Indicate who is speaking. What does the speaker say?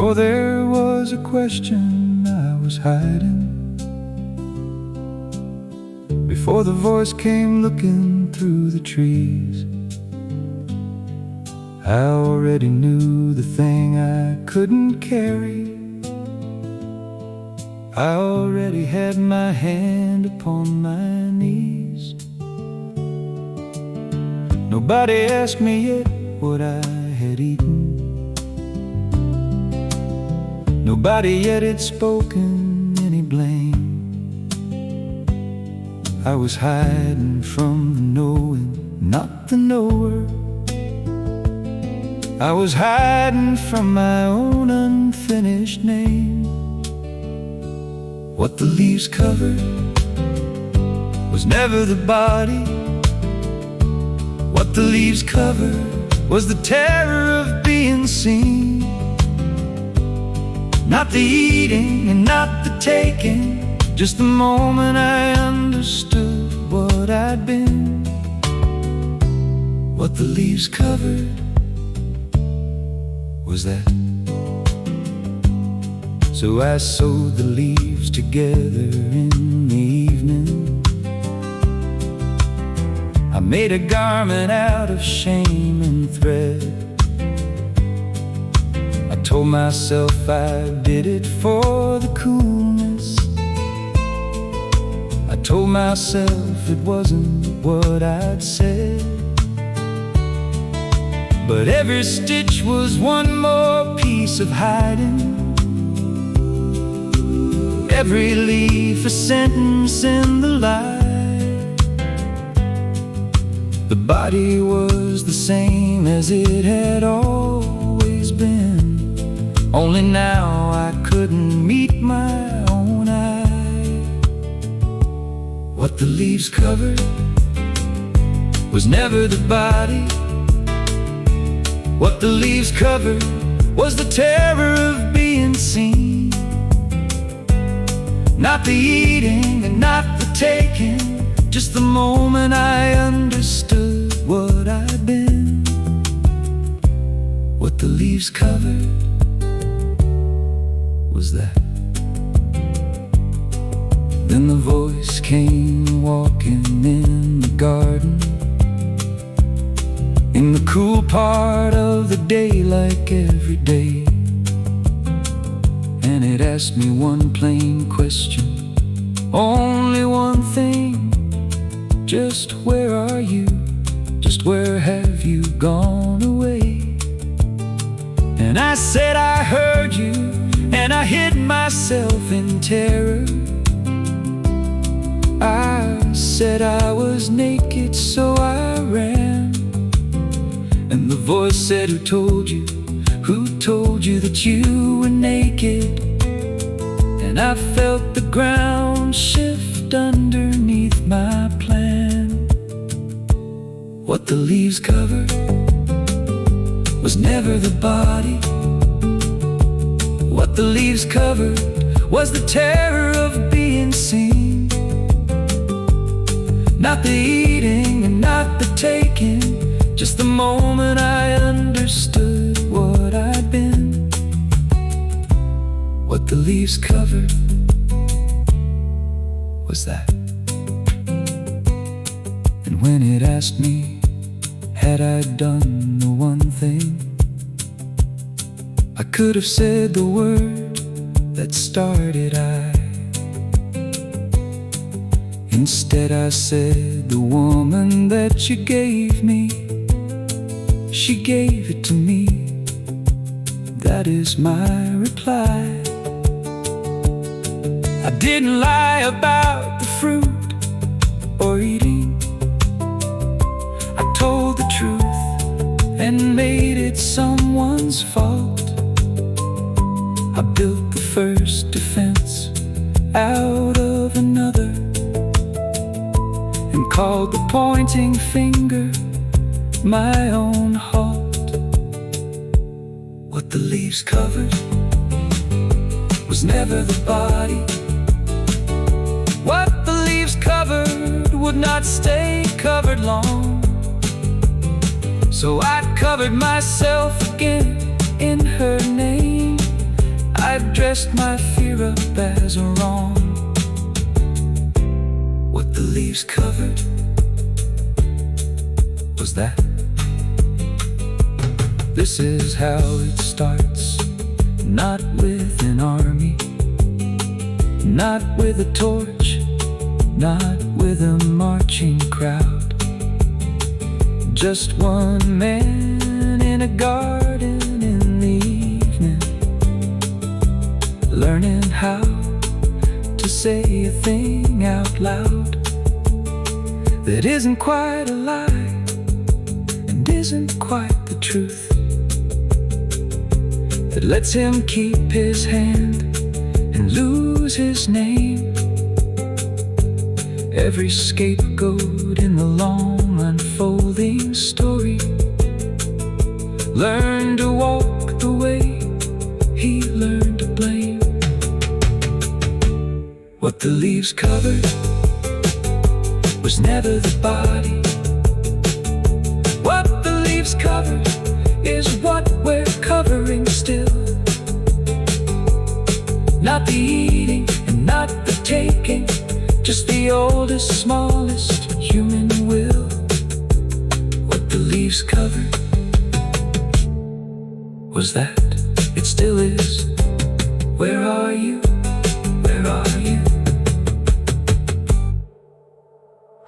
Speaker 1: For there was a question I was hiding, before the voice came looking through the trees. I already knew the thing I couldn't carry. I already had my hand upon my knees. Nobody asked me yet what I had eaten. Nobody yet had spoken any blame. I was hiding from the knowing, not the knower. I was hiding from my own unfinished name. What the leaves covered was never the body. What the leaves covered was the terror of being seen. Not the eating and not the taking, just the moment I understood what I'd been. What the leaves covered was that. So I sewed the leaves together in the evening. I made a garment out of shame and thread. I told myself I did it for the coolness. I told myself it wasn't what I'd said. But every stitch was one more piece of hiding. Every leaf a sentence in the lie. The body was the same as it had always been, only now I couldn't meet my own eye. What the leaves covered was never the body. What the leaves covered was the terror of being seen. Not the eating and not the taking, just the moment I understood what I'd been. What the leaves covered was that. Then the voice came walking in the garden, in the cool part of the day, like every day. And it asked me one plain question, only one thing: just where are you? Just where have you gone away? And I said I heard you, and I hid myself in terror. I said I was naked, so I ran. And the voice said, who told you? Who told you that you were naked? And I felt the ground shift underneath my plan. What the leaves covered was never the body. What the leaves covered was the terror of being seen. Not the eating and not the taking, just the moment I understood what I'd been. What the leaves covered was that. And when it asked me, had I done the one thing, I could have said the word that started I. Instead I said, the woman that you gave me, she gave it to me. That is my reply. I didn't lie about the fruit or eating. I told the truth and made it someone's fault. I built the first defense out of another, and called the pointing finger my own halt. What the leaves covered was never the body. What the leaves covered would not stay covered long. So I covered myself again in her name. I've dressed my fear up as a wrong. What the leaves covered was that. This is how it starts, not with an army, not with a torch, not with a marching crowd. Just one man in a garden in the evening, learning how to say a thing out loud that isn't quite a lie and isn't quite the truth, that lets him keep his hand and lose his name. Every scapegoat in the long unfolding story learned to walk the way he learned to blame. What the leaves covered was never the body. What the leaves covered is what we're covering still. Not the eating and not the taking, just the oldest, smallest human will. What the leaves covered was that. It still is. Where are you?